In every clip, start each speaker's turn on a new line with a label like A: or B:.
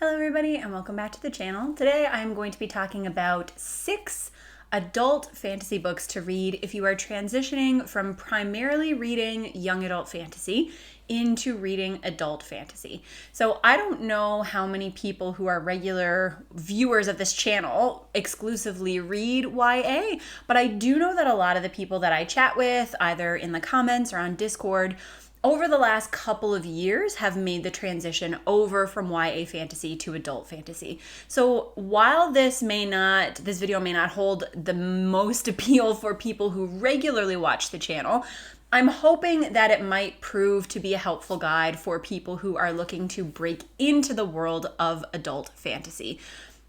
A: Hello everybody and welcome back to the channel. Today I'm going to be talking about 6 adult fantasy books to read if you are transitioning from primarily reading young adult fantasy into reading adult fantasy. So I don't know how many people who are regular viewers of this channel exclusively read YA, but I do know that a lot of the people that I chat with, either in the comments or on Discord, over the last couple of years have made the transition over from YA fantasy to adult fantasy. So while this video may not hold the most appeal for people who regularly watch the channel, I'm hoping that it might prove to be a helpful guide for people who are looking to break into the world of adult fantasy.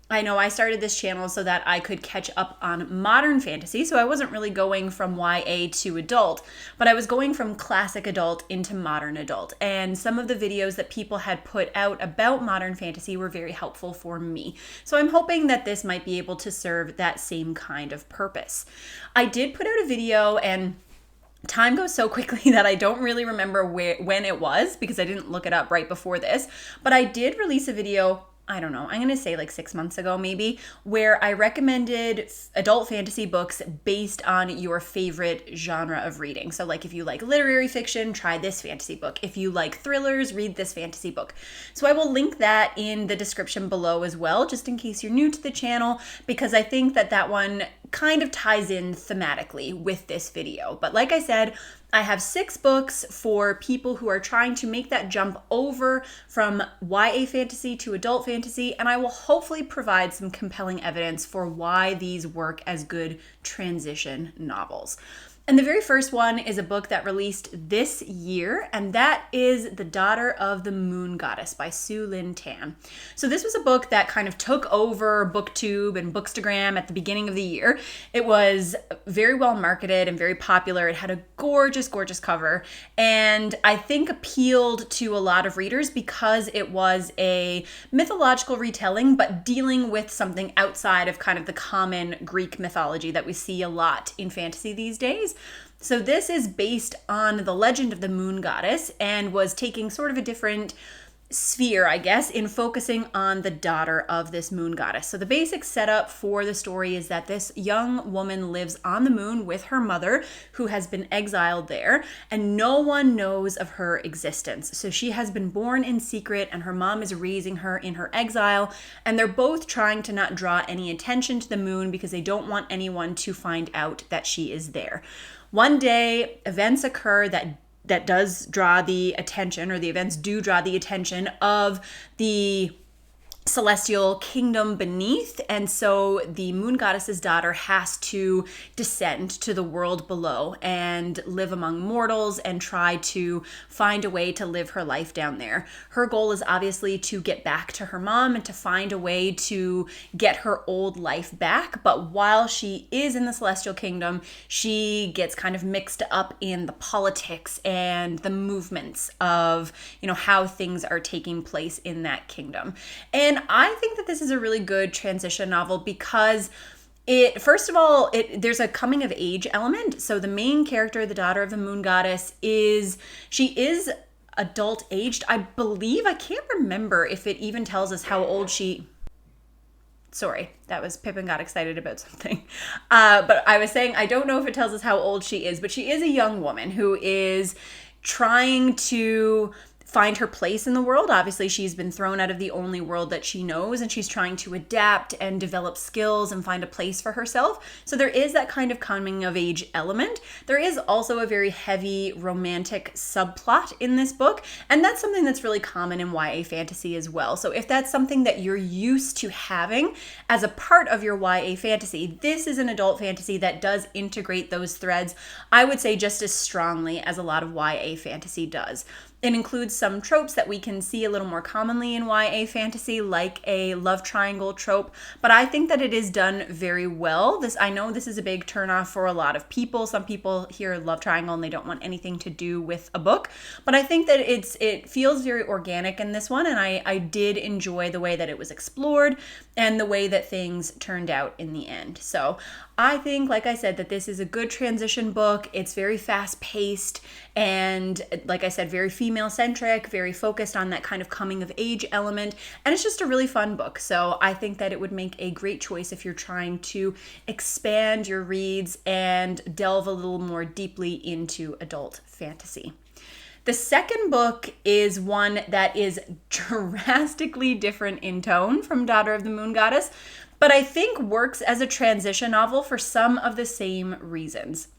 A: I know I started this channel so that I could catch up on modern fantasy, so I wasn't really going from YA to adult, but I was going from classic adult into modern adult. And some of the videos that people had put out about modern fantasy were very helpful for me. So I'm hoping that this might be able to serve that same kind of purpose. I did put out a video, and time goes so quickly that I don't really remember when it was because I didn't look it up right before this, but I did release a video, I don't know, I'm going to say like 6 months ago maybe, where I recommended adult fantasy books based on your favorite genre of reading. So like if you like literary fiction, try this fantasy book. If you like thrillers, read this fantasy book. So I will link that in the description below as well, just in case you're new to the channel, because I think that one kind of ties in thematically with this video. But like I said, I have 6 books for people who are trying to make that jump over from YA fantasy to adult fantasy, and I will hopefully provide some compelling evidence for why these work as good transition novels. And the very first one is a book that released this year, and that is The Daughter of the Moon Goddess by Su Lin Tan. So this was a book that kind of took over BookTube and Bookstagram at the beginning of the year. It was very well marketed and very popular. It had a gorgeous, gorgeous cover, and I think appealed to a lot of readers because it was a mythological retelling, but dealing with something outside of kind of the common Greek mythology that we see a lot in fantasy these days. So this is based on the legend of the moon goddess and was taking sort of a different sphere, I guess, in focusing on the daughter of this moon goddess. So the basic setup for the story is that this young woman lives on the moon with her mother, who has been exiled there, and no one knows of her existence. So she has been born in secret, and her mom is raising her in her exile, and they're both trying to not draw any attention to the moon because they don't want anyone to find out that she is there. One day, events occur that does draw the attention, or the events do draw the attention of the celestial kingdom beneath, and so the moon goddess's daughter has to descend to the world below and live among mortals and try to find a way to live her life down there. Her goal is obviously to get back to her mom and to find a way to get her old life back, but while she is in the celestial kingdom, she gets kind of mixed up in the politics and the movements of, how things are taking place in that kingdom. And I think that this is a really good transition novel because there's a coming of age element. So the main character, the daughter of the moon goddess, is adult aged. I believe, I can't remember if it even tells us how old Sorry, that was Pippin got excited about something. But I was saying, I don't know if it tells us how old she is, but she is a young woman who is trying to find her place in the world. Obviously, she's been thrown out of the only world that she knows, and she's trying to adapt and develop skills and find a place for herself. So there is that kind of coming of age element. There is also a very heavy romantic subplot in this book, and that's something that's really common in YA fantasy as well. So if that's something that you're used to having as a part of your YA fantasy, this is an adult fantasy that does integrate those threads, I would say, just as strongly as a lot of YA fantasy does. It includes some tropes that we can see a little more commonly in YA fantasy, like a love triangle trope, but I think that it is done very well. I know this is a big turnoff for a lot of people. Some people hear love triangle and they don't want anything to do with a book, but I think that it feels very organic in this one, and I did enjoy the way that it was explored and the way that things turned out in the end. So I think, like I said, that this is a good transition book. It's very fast paced and, like I said, very female centric, very focused on that kind of coming of age element. And it's just a really fun book. So I think that it would make a great choice if you're trying to expand your reads and delve a little more deeply into adult fantasy. The second book is one that is drastically different in tone from Daughter of the Moon Goddess, but I think works as a transition novel for some of the same reasons.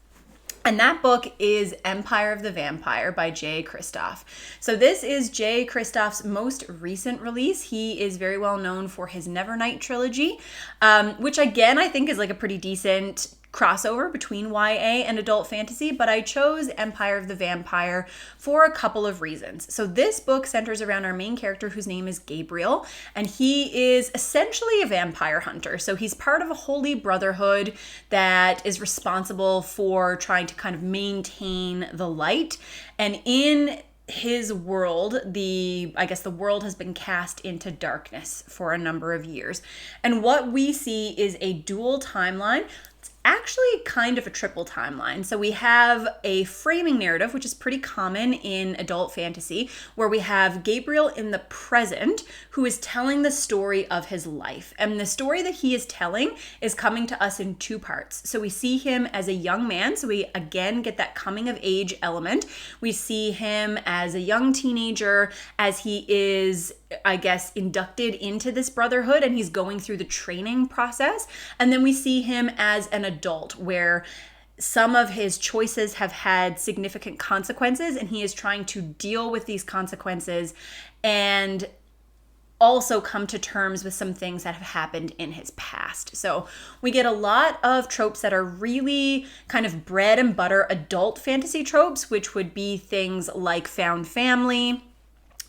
A: And that book is Empire of the Vampire by Jay Kristoff. So this is Jay Kristoff's most recent release. He is very well known for his Nevernight trilogy, which again, I think is like a pretty decent crossover between YA and adult fantasy, but I chose Empire of the Vampire for a couple of reasons. So this book centers around our main character whose name is Gabriel, and he is essentially a vampire hunter. So he's part of a holy brotherhood that is responsible for trying to kind of maintain the light. And in his world, I guess the world has been cast into darkness for a number of years. And what we see is a dual timeline. Actually kind of a triple timeline. So we have a framing narrative, which is pretty common in adult fantasy, where we have Gabriel in the present who is telling the story of his life. And the story that he is telling is coming to us in two parts. So we see him as a young man. So we again get that coming of age element. We see him as a young teenager as he is, I guess, inducted into this brotherhood and he's going through the training process. And then we see him as an adult where some of his choices have had significant consequences and he is trying to deal with these consequences and also come to terms with some things that have happened in his past. So we get a lot of tropes that are really kind of bread and butter adult fantasy tropes, which would be things like found family.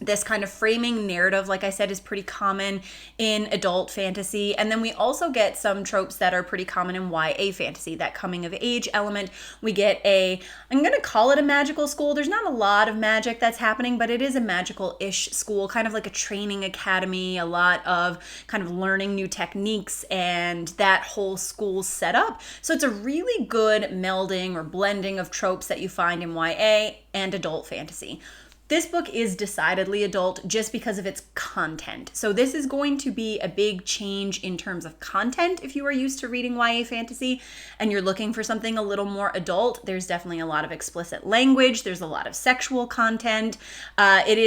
A: This kind of framing narrative, like I said, is pretty common in adult fantasy. And then we also get some tropes that are pretty common in YA fantasy, that coming of age element. We get I'm going to call it a magical school. There's not a lot of magic that's happening, but it is a magical-ish school, kind of like a training academy, a lot of kind of learning new techniques and that whole school setup. So it's a really good melding or blending of tropes that you find in YA and adult fantasy. This book is decidedly adult just because of its content. So this is going to be a big change in terms of content if you are used to reading YA fantasy and you're looking for something a little more adult. There's definitely a lot of explicit language. There's a lot of sexual content. It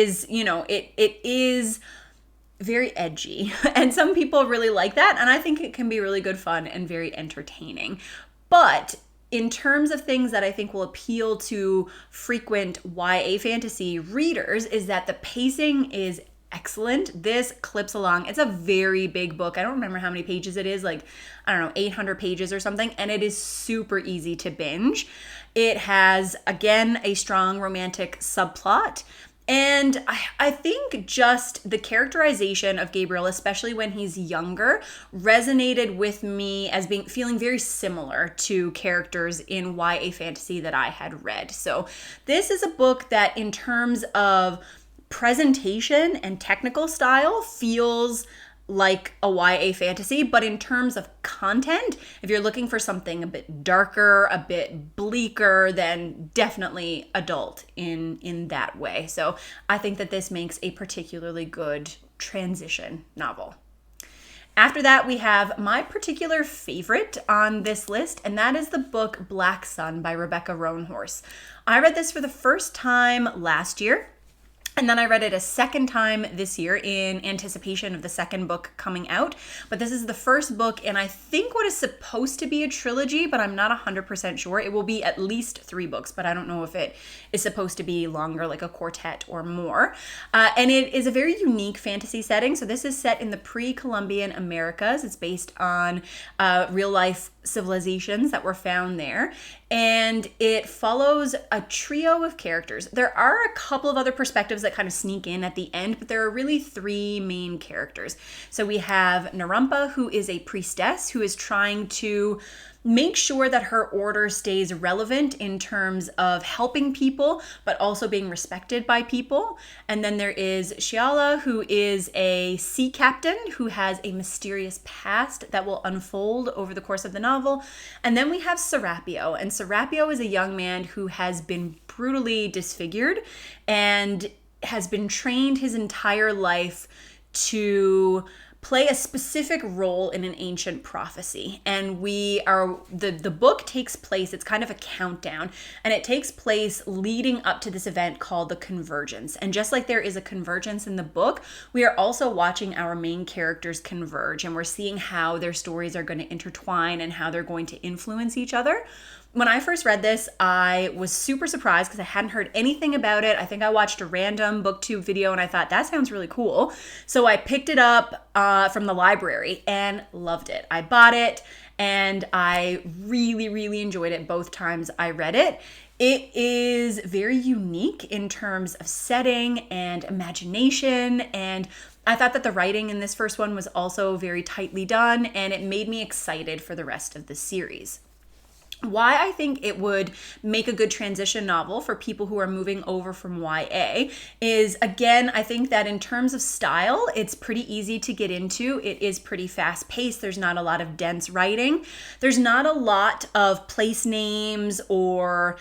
A: is very edgy and some people really like that. And I think it can be really good fun and very entertaining. But in terms of things that I think will appeal to frequent YA fantasy readers is that the pacing is excellent. This clips along. It's a very big book. I don't remember how many pages it is, 800 pages or something, and it is super easy to binge. It has, again, a strong romantic subplot. And I think just the characterization of Gabriel, especially when he's younger, resonated with me as feeling very similar to characters in YA fantasy that I had read. So this is a book that in terms of presentation and technical style feels like a YA fantasy, but in terms of content, if you're looking for something a bit darker, a bit bleaker, then definitely adult in that way. So I think that this makes a particularly good transition novel. After that, we have my particular favorite on this list, and that is the book Black Sun by Rebecca Roanhorse. I read this for the first time last year. And then I read it a second time this year in anticipation of the second book coming out. But this is the first book in I think what is supposed to be a trilogy, but I'm not 100% sure. It will be at least 3 books, but I don't know if it is supposed to be longer, like a quartet or more. And it is a very unique fantasy setting. So this is set in the pre-Columbian Americas. It's based on real-life civilizations that were found there. And it follows a trio of characters. There are a couple of other perspectives that kind of sneak in at the end, but there are really 3 main characters. So we have Narumpa, who is a priestess who is trying to make sure that her order stays relevant in terms of helping people, but also being respected by people. And then there is Shiala, who is a sea captain who has a mysterious past that will unfold over the course of the novel. And then we have Serapio, and Serapio is a young man who has been brutally disfigured and has been trained his entire life to play a specific role in an ancient prophecy. And the book takes place, it's kind of a countdown, and it takes place leading up to this event called the Convergence. And just like there is a convergence in the book, we are also watching our main characters converge, and we're seeing how their stories are going to intertwine and how they're going to influence each other. When I first read this, I was super surprised because I hadn't heard anything about it. I think I watched a random booktube video and I thought, that sounds really cool. So I picked it up from the library and loved it. I bought it and I really, really enjoyed it both times I read it. It is very unique in terms of setting and imagination, and I thought that the writing in this first one was also very tightly done, and it made me excited for the rest of the series. Why I think it would make a good transition novel for people who are moving over from YA is, again, I think that in terms of style, it's pretty easy to get into. It is pretty fast paced. There's not a lot of dense writing. There's not a lot of place names or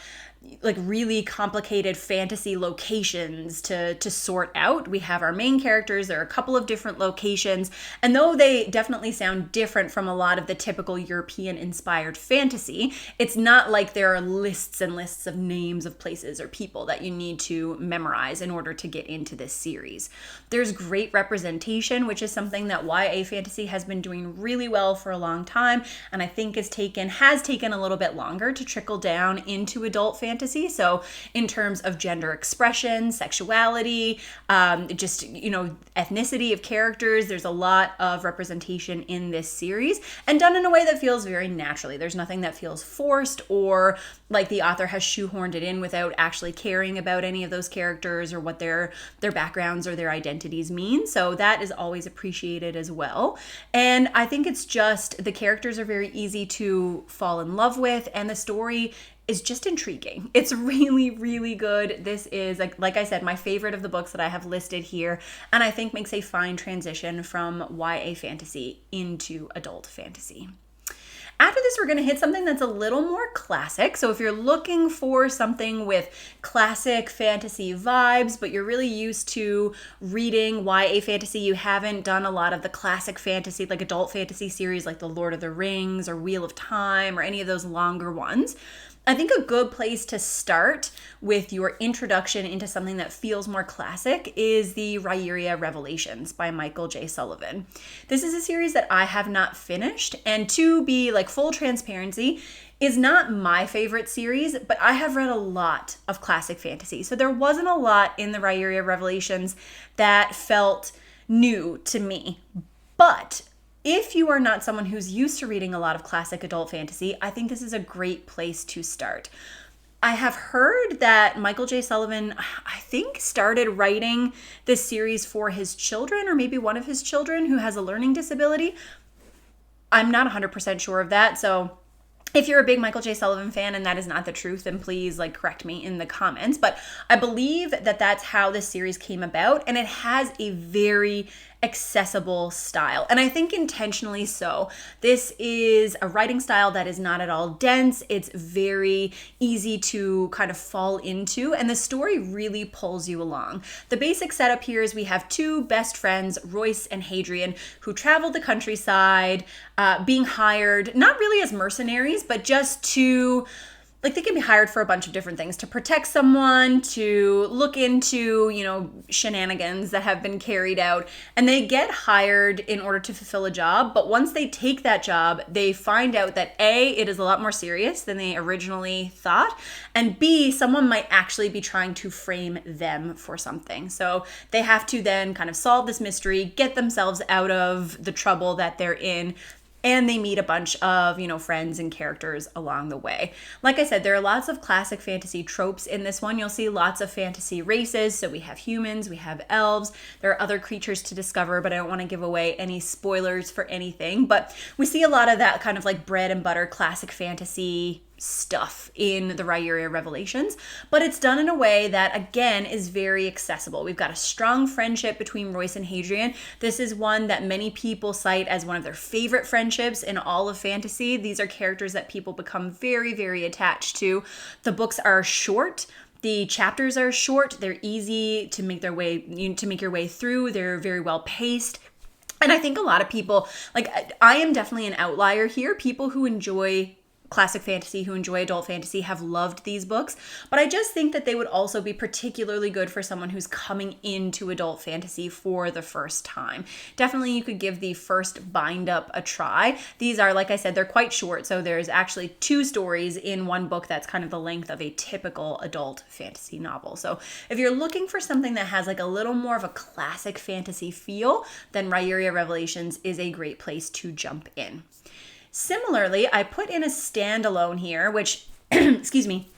A: like really complicated fantasy locations to sort out. We have our main characters. There are a couple of different locations, and though they definitely sound different from a lot of the typical European inspired fantasy, it's not like there are lists and lists of names of places or people that you need to memorize in order to get into this series. There's great representation, which is something that YA fantasy has been doing really well for a long time, and I think has taken a little bit longer to trickle down into adult fantasy. So in terms of gender expression, sexuality, ethnicity of characters, there's a lot of representation in this series and done in a way that feels very naturally. There's nothing that feels forced or like the author has shoehorned it in without actually caring about any of those characters or what their backgrounds or their identities mean. So that is always appreciated as well. And I think it's just the characters are very easy to fall in love with, and the story is just intriguing. It's really, really good. This is, like I said, my favorite of the books that I have listed here, and I think makes a fine transition from YA fantasy into adult fantasy. After this, we're going to hit something that's a little more classic. So if you're looking for something with classic fantasy vibes, but you're really used to reading YA fantasy, you haven't done a lot of the classic fantasy, like adult fantasy series like The Lord of the Rings or Wheel of Time or any of those longer ones, I think a good place to start with your introduction into something that feels more classic is the Rairia Revelations by Michael J. Sullivan. This is a series that I have not finished, and to be like full transparency, is not my favorite series, but I have read a lot of classic fantasy. So there wasn't a lot in the Rairia Revelations that felt new to me. But if you are not someone who's used to reading a lot of classic adult fantasy, I think this is a great place to start. I have heard that Michael J. Sullivan, I think, started writing this series for his children, or maybe one of his children who has a learning disability. I'm not 100% sure of that, so if you're a big Michael J. Sullivan fan and that is not the truth, then please correct me in the comments. But I believe that that's how this series came about, and it has a very accessible style, and I think intentionally so. This is a writing style that is not at all dense. It's very easy to kind of fall into, and the story really pulls you along. The basic setup here is we have two best friends, Royce and Hadrian, who travel the countryside, being hired, not really as mercenaries, but just to they can be hired for a bunch of different things, to protect someone, to look into, shenanigans that have been carried out. And they get hired in order to fulfill a job. But once they take that job, they find out that A, it is a lot more serious than they originally thought. And B, someone might actually be trying to frame them for something. So they have to then kind of solve this mystery, get themselves out of the trouble that they're in, and they meet a bunch of, friends and characters along the way. Like I said, there are lots of classic fantasy tropes in this one. You'll see lots of fantasy races. So we have humans, we have elves, there are other creatures to discover, but I don't want to give away any spoilers for anything. But we see a lot of that kind of like bread and butter classic fantasy stuff in the Rhyuria Revelations, but it's done in a way that, again, is very accessible. We've got a strong friendship between Royce and Hadrian. This is one that many people cite as one of their favorite friendships in all of fantasy. These are characters that people become very, very attached to. The books are short. The chapters are short. They're easy to make your way through. They're very well paced. And I think a lot of people, like, I am definitely an outlier here. People who enjoy classic fantasy, who enjoy adult fantasy, have loved these books, but I just think that they would also be particularly good for someone who's coming into adult fantasy for the first time. Definitely you could give the first bind up a try. These are, like I said, they're quite short, so there's actually 2 stories in one book that's kind of the length of a typical adult fantasy novel. So if you're looking for something that has like a little more of a classic fantasy feel, then Rhyuria Revelations is a great place to jump in. Similarly, I put in a standalone here, which, excuse me,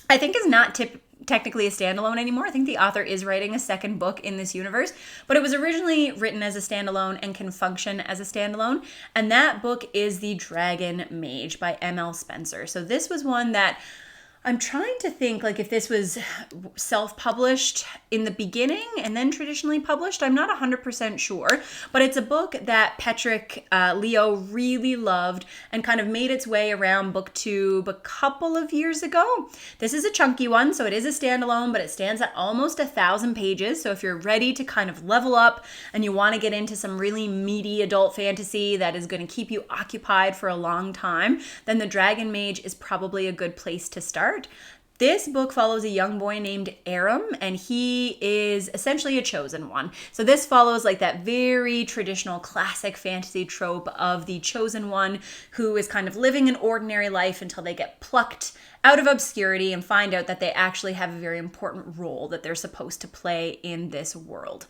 A: I think is not technically a standalone anymore. I think the author is writing a second book in this universe, but it was originally written as a standalone and can function as a standalone. And that book is The Dragon Mage by M.L. Spencer. So this was one that I'm trying to think, like, if this was self-published in the beginning and then traditionally published. I'm not 100% sure, but it's a book that Patrick Leo really loved and kind of made its way around BookTube a couple of years ago. This is a chunky one, so it is a standalone, but it stands at almost 1,000 pages. So if you're ready to kind of level up and you want to get into some really meaty adult fantasy that is going to keep you occupied for a long time, then The Dragon Mage is probably a good place to start. This book follows a young boy named Aram, and he is essentially a chosen one. So this follows like that very traditional classic fantasy trope of the chosen one who is kind of living an ordinary life until they get plucked out of obscurity and find out that they actually have a very important role that they're supposed to play in this world.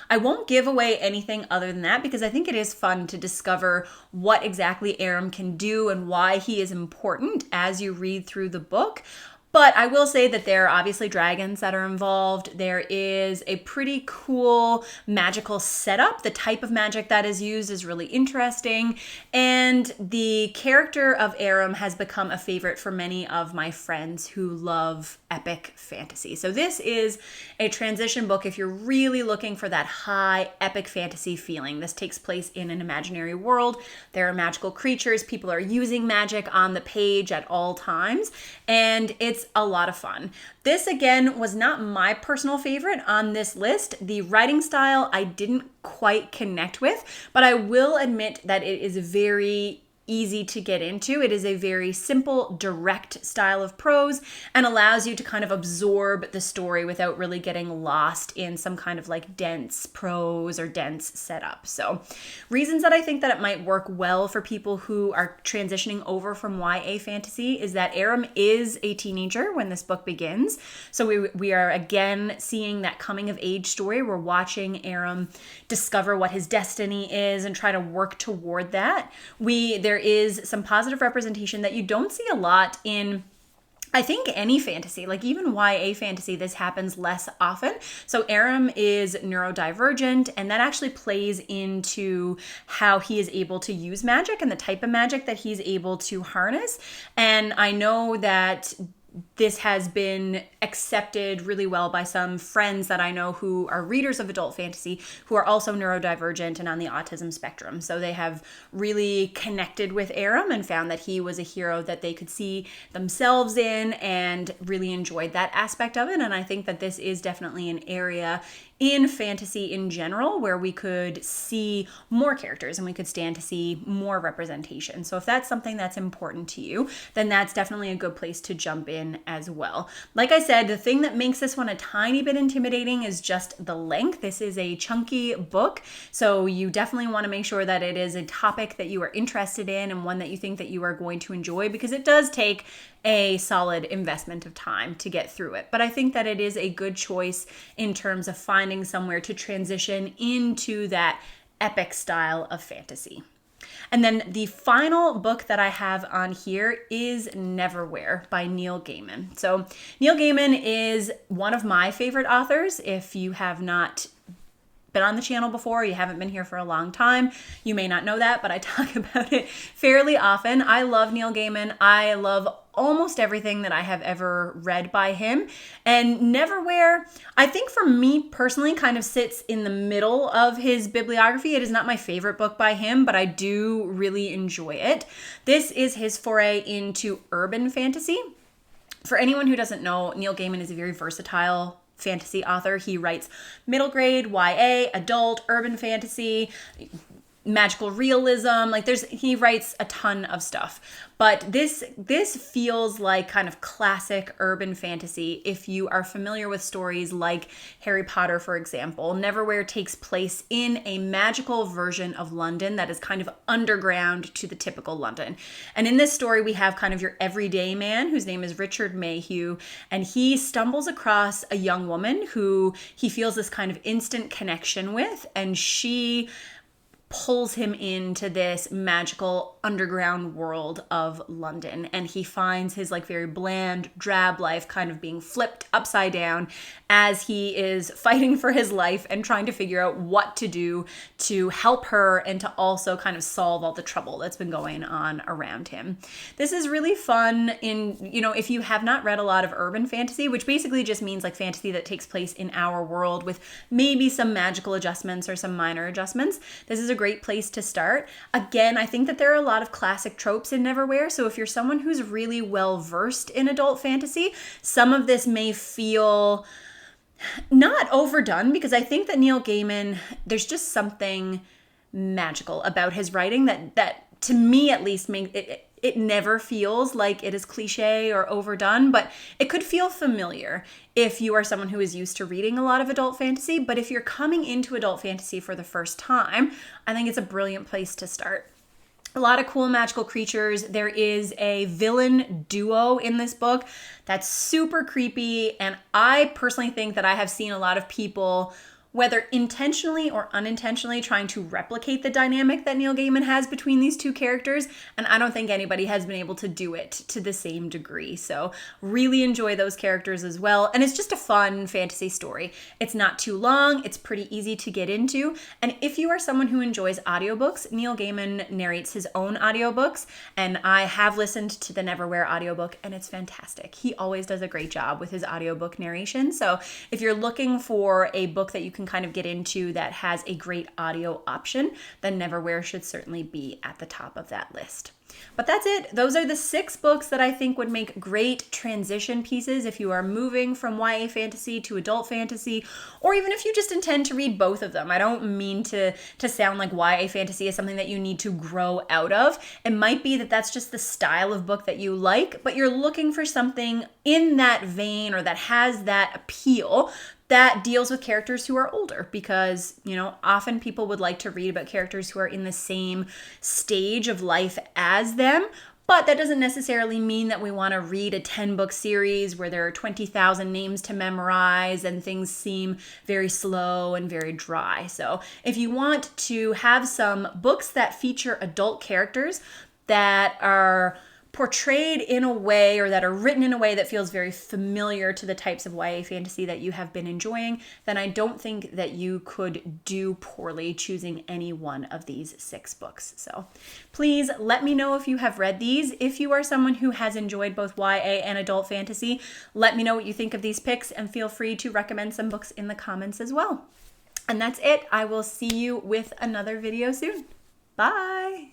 A: I won't give away anything other than that because I think it is fun to discover what exactly Aram can do and why he is important as you read through the book. But I will say that there are obviously dragons that are involved. There is a pretty cool magical setup. The type of magic that is used is really interesting. And the character of Aram has become a favorite for many of my friends who love epic fantasy. So this is a transition book if you're really looking for that high epic fantasy feeling. This takes place in an imaginary world. There are magical creatures. People are using magic on the page at all times. And it's a lot of fun. This, again, was not my personal favorite on this list. The writing style I didn't quite connect with, but I will admit that it is very easy to get into. It is a very simple, direct style of prose and allows you to kind of absorb the story without really getting lost in some kind of like dense prose or dense setup. So reasons that I think that it might work well for people who are transitioning over from YA fantasy is that Aram is a teenager when this book begins. So we are again seeing that coming of age story. We're watching Aram discover what his destiny is and try to work toward that. There is some positive representation that you don't see a lot in, I think, any fantasy, like even YA fantasy. This happens less often. So Aram is neurodivergent, and that actually plays into how he is able to use magic and the type of magic that he's able to harness. And I know that this has been accepted really well by some friends that I know who are readers of adult fantasy who are also neurodivergent and on the autism spectrum. So they have really connected with Aram and found that he was a hero that they could see themselves in and really enjoyed that aspect of it. And I think that this is definitely an area in fantasy in general where we could see more characters and we could stand to see more representation. So if that's something that's important to you, then that's definitely a good place to jump in as well. Like I said, the thing that makes this one a tiny bit intimidating is just the length. This is a chunky book, so you definitely want to make sure that it is a topic that you are interested in and one that you think that you are going to enjoy, because it does take a solid investment of time to get through it. But I think that it is a good choice in terms of finding somewhere to transition into that epic style of fantasy. And then the final book that I have on here is Neverwhere by Neil Gaiman. So Neil Gaiman is one of my favorite authors. If you have not been on the channel before, you haven't been here for a long time, you may not know that, but I talk about it fairly often. I love Neil Gaiman. I love almost everything that I have ever read by him. And Neverwhere, I think for me personally, kind of sits in the middle of his bibliography. It is not my favorite book by him, but I do really enjoy it. This is his foray into urban fantasy. For anyone who doesn't know, Neil Gaiman is a very versatile fantasy author. He writes middle grade, YA, adult, urban fantasy, magical realism. Like he writes a ton of stuff. But this feels like kind of classic urban fantasy if you are familiar with stories like Harry Potter, for example. Neverwhere takes place in a magical version of London that is kind of underground to the typical London. And in this story, we have kind of your everyday man whose name is Richard Mayhew, and he stumbles across a young woman who he feels this kind of instant connection with, and she pulls him into this magical underground world of London, and he finds his like very bland, drab life kind of being flipped upside down as he is fighting for his life and trying to figure out what to do to help her and to also kind of solve all the trouble that's been going on around him. This is really fun if you have not read a lot of urban fantasy, which basically just means like fantasy that takes place in our world with maybe some magical adjustments or some minor adjustments. This is a great place to start. Again, I think that there are a lot of classic tropes in Neverwhere, so if you're someone who's really well versed in adult fantasy, some of this may feel not overdone, because I think that Neil Gaiman, there's just something magical about his writing that to me at least makes it never feels like it is cliche or overdone, but it could feel familiar if you are someone who is used to reading a lot of adult fantasy. But if you're coming into adult fantasy for the first time, I think it's a brilliant place to start. A lot of cool magical creatures. There is a villain duo in this book that's super creepy, and I personally think that I have seen a lot of people, whether intentionally or unintentionally, trying to replicate the dynamic that Neil Gaiman has between these two characters, and I don't think anybody has been able to do it to the same degree. So really enjoy those characters as well, and it's just a fun fantasy story. It's not too long, it's pretty easy to get into, and if you are someone who enjoys audiobooks, Neil Gaiman narrates his own audiobooks, and I have listened to the Neverwhere audiobook, and it's fantastic. He always does a great job with his audiobook narration, so if you're looking for a book that you can kind of get into that has a great audio option, then Neverwhere should certainly be at the top of that list. But that's it. Those are the 6 books that I think would make great transition pieces if you are moving from YA fantasy to adult fantasy, or even if you just intend to read both of them. I don't mean to sound like YA fantasy is something that you need to grow out of. It might be that that's just the style of book that you like, but you're looking for something in that vein or that has that appeal that deals with characters who are older, because, often people would like to read about characters who are in the same stage of life as them, but that doesn't necessarily mean that we want to read a 10-book series where there are 20,000 names to memorize and things seem very slow and very dry. So if you want to have some books that feature adult characters that are portrayed in a way or that are written in a way that feels very familiar to the types of YA fantasy that you have been enjoying, then I don't think that you could do poorly choosing any one of these 6 books. So please let me know if you have read these. If you are someone who has enjoyed both YA and adult fantasy, let me know what you think of these picks, and feel free to recommend some books in the comments as well. And that's it. I will see you with another video soon. Bye!